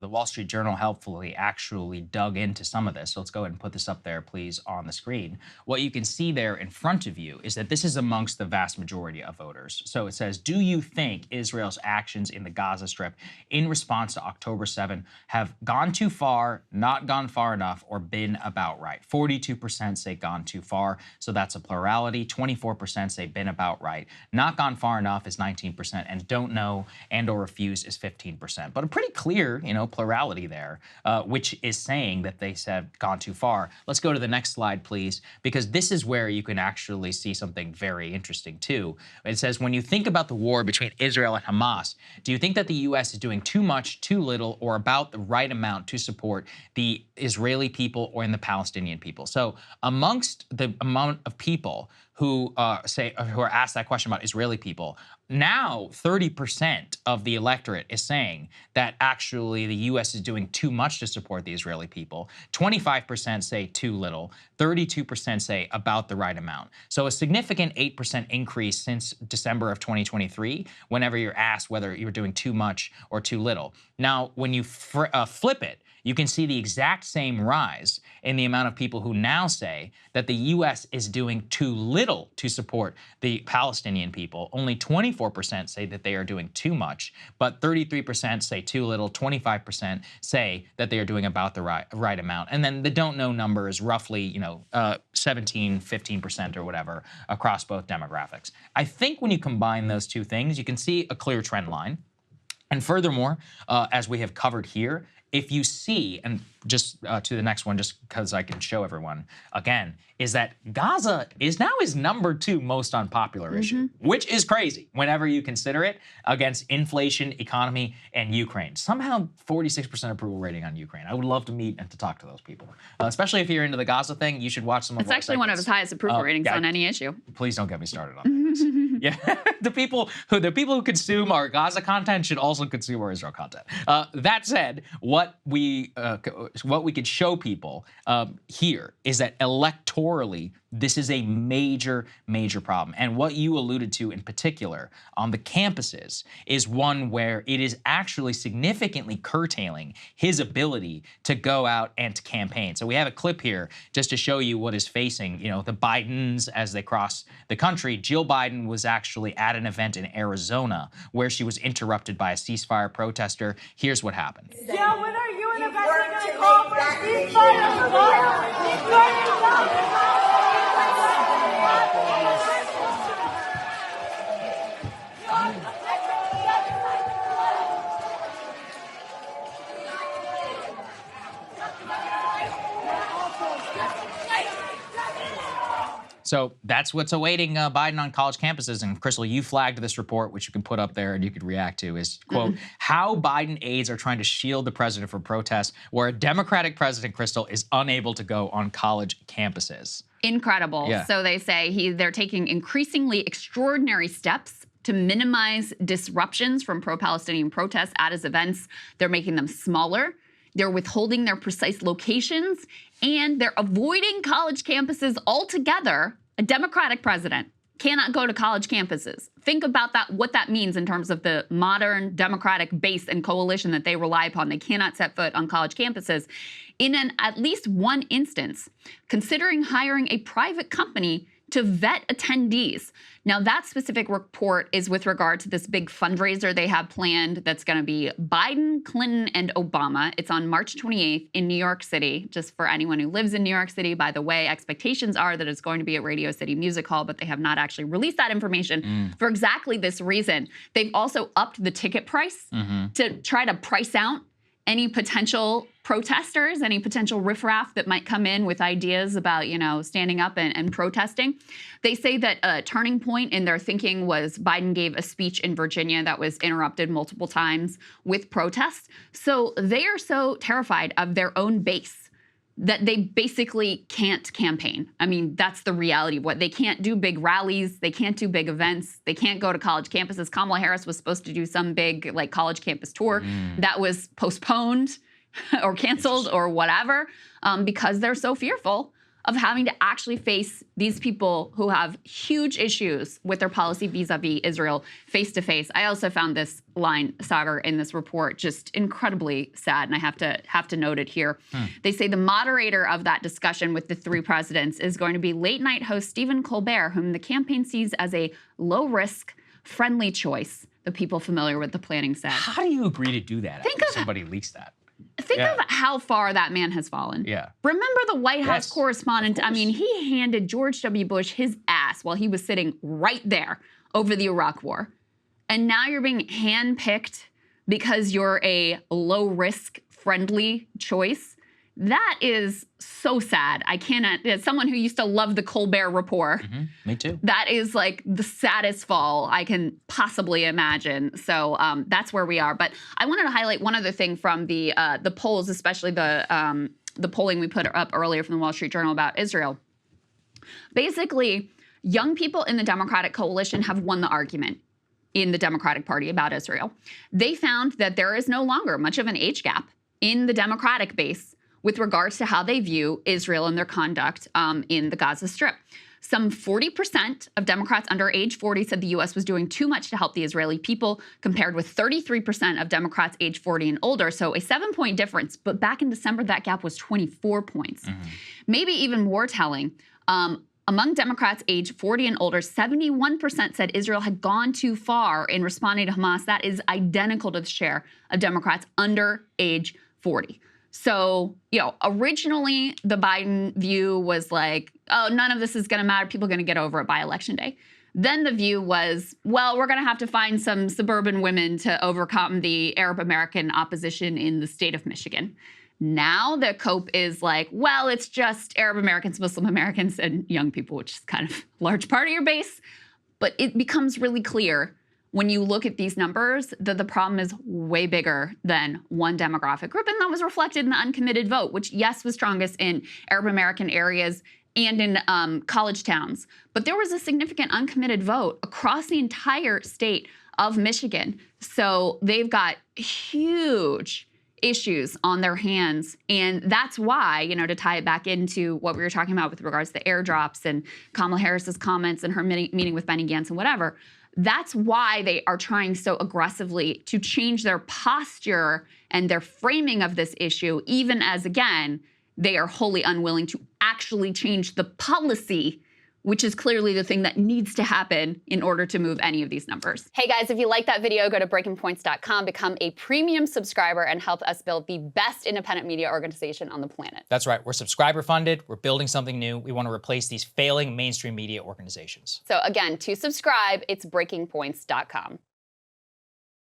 The Wall Street Journal helpfully actually dug into some of this. So let's go ahead and put this up there, please, on the screen. What you can see there in front of you is that this is amongst the vast majority of voters. So it says, do you think Israel's actions in the Gaza Strip in response to October 7 have gone too far, not gone far enough, or been about right? 42% say gone too far, so that's a plurality. 24% say been about right. Not gone far enough is 19%, and don't know and or refuse is 15%. But a pretty clear, plurality there, which is saying that they said gone too far. Let's go to the next slide, please, because this is where you can actually see something very interesting too. It says, when you think about the war between Israel and Hamas, do you think that the U.S. is doing too much, too little, or about the right amount to support the Israeli people or in the Palestinian people? So amongst the amount of people who who are asked that question about Israeli people, now 30% of the electorate is saying that actually the U.S. is doing too much to support the Israeli people. 25% say too little. 32% say about the right amount. So a significant 8% increase since December of 2023, whenever you're asked whether you're doing too much or too little. Now, when you flip it, you can see the exact same rise in the amount of people who now say that the U.S. is doing too little to support the Palestinian people. Only 24% say that they are doing too much, but 33% say too little, 25% say that they are doing about the right amount. And then the don't know number is roughly, 17, 15% or whatever across both demographics. I think when you combine those two things, you can see a clear trend line. And furthermore, as we have covered here, if you see, and just to the next one, just because I can show everyone again, is that Gaza is now his #2 most unpopular issue, which is crazy whenever you consider it against inflation, economy, and Ukraine. Somehow 46% approval rating on Ukraine. I would love to meet and to talk to those people, especially if you're into the Gaza thing. You should watch some of It's actually one of his highest approval ratings on any issue. Please don't get me started on this. Yeah, the people who consume our Gaza content should also consume our Israel content. That said, what we could show people here is that electorally, this is a major, major problem. And what you alluded to in particular on the campuses is one where it is actually significantly curtailing his ability to go out and to campaign. So we have a clip here just to show you what is facing, the Bidens as they cross the country. Jill Biden was actually at an event in Arizona where she was interrupted by a ceasefire protester. Here's what happened. Yeah, when are you and the guys going to call for a ceasefire? So that's what's awaiting Biden on college campuses. And Krystal, you flagged this report, which you can put up there and you could react to, is, quote, how Biden aides are trying to shield the president from protests where a Democratic president, Krystal, is unable to go on college campuses. Incredible. Yeah. So they say they're taking increasingly extraordinary steps to minimize disruptions from pro-Palestinian protests at his events. They're making them smaller. They're withholding their precise locations, and they're avoiding college campuses altogether. A Democratic president cannot go to college campuses. Think about that, what that means in terms of the modern Democratic base and coalition that they rely upon. They cannot set foot on college campuses. In at least one instance, considering hiring a private company to vet attendees. Now, that specific report is with regard to this big fundraiser they have planned that's going to be Biden, Clinton, and Obama. It's on March 28th in New York City. Just for anyone who lives in New York City, by the way, expectations are that it's going to be at Radio City Music Hall, but they have not actually released that information for exactly this reason. They've also upped the ticket price to try to price out any potential protesters, any potential riffraff that might come in with ideas about, standing up and protesting. They say that a turning point in their thinking was Biden gave a speech in Virginia that was interrupted multiple times with protests. So they are so terrified of their own base that they basically can't campaign. I mean, that's the reality of what they can't do. Big rallies, they can't do big events, they can't go to college campuses. Kamala Harris was supposed to do some big college campus tour that was postponed or canceled or whatever because they're so fearful of having to actually face these people who have huge issues with their policy vis-a-vis Israel face to face. I also found this line, Saagar, in this report just incredibly sad, and I have to note it here. They say the moderator of that discussion with the three presidents is going to be late night host Stephen Colbert, whom the campaign sees as a low-risk, friendly choice. The people familiar with the planning said. How do you agree to do that after somebody leaks that? Think of how far that man has fallen. Yeah. Remember the White House Yes, correspondent? I mean, he handed George W. Bush his ass while he was sitting right there over the Iraq War. And now you're being handpicked because you're a low-risk, friendly choice. That is so sad. I cannot, as someone who used to love the Colbert Report, Me too. that is like the saddest fall I can possibly imagine. So that's where we are. But I wanted to highlight one other thing from the polls, especially the polling we put up earlier from the Wall Street Journal about Israel. Basically, young people in the Democratic coalition have won the argument in the Democratic Party about Israel. They found that there is no longer much of an age gap in the Democratic base with regards to how they view Israel and their conduct in the Gaza Strip. Some 40% of Democrats under age 40 said the U.S. was doing too much to help the Israeli people, compared with 33% of Democrats age 40 and older. So a 7-point difference. But back in December, that gap was 24 points. Maybe even more telling. Among Democrats age 40 and older, 71% said Israel had gone too far in responding to Hamas. That is identical to the share of Democrats under age 40. So, originally the Biden view was like, oh, none of this is going to matter. People are going to get over it by Election Day. Then the view was, well, we're going to have to find some suburban women to overcome the Arab American opposition in the state of Michigan. Now the cope is like, well, it's just Arab Americans, Muslim Americans, and young people, which is kind of a large part of your base. But it becomes really clear when you look at these numbers that the problem is way bigger than one demographic group. And that was reflected in the uncommitted vote, which, yes, was strongest in Arab American areas and in college towns. But there was a significant uncommitted vote across the entire state of Michigan. So they've got huge issues on their hands. And that's why, to tie it back into what we were talking about with regards to the airdrops and Kamala Harris's comments and her meeting with Benny Gantz and whatever, that's why they are trying so aggressively to change their posture and their framing of this issue, even as, again, they are wholly unwilling to actually change the policy, which is clearly the thing that needs to happen in order to move any of these numbers. Hey guys, if you like that video, go to breakingpoints.com, become a premium subscriber, and help us build the best independent media organization on the planet. That's right. We're subscriber funded. We're building something new. We want to replace these failing mainstream media organizations. So again, to subscribe, it's breakingpoints.com.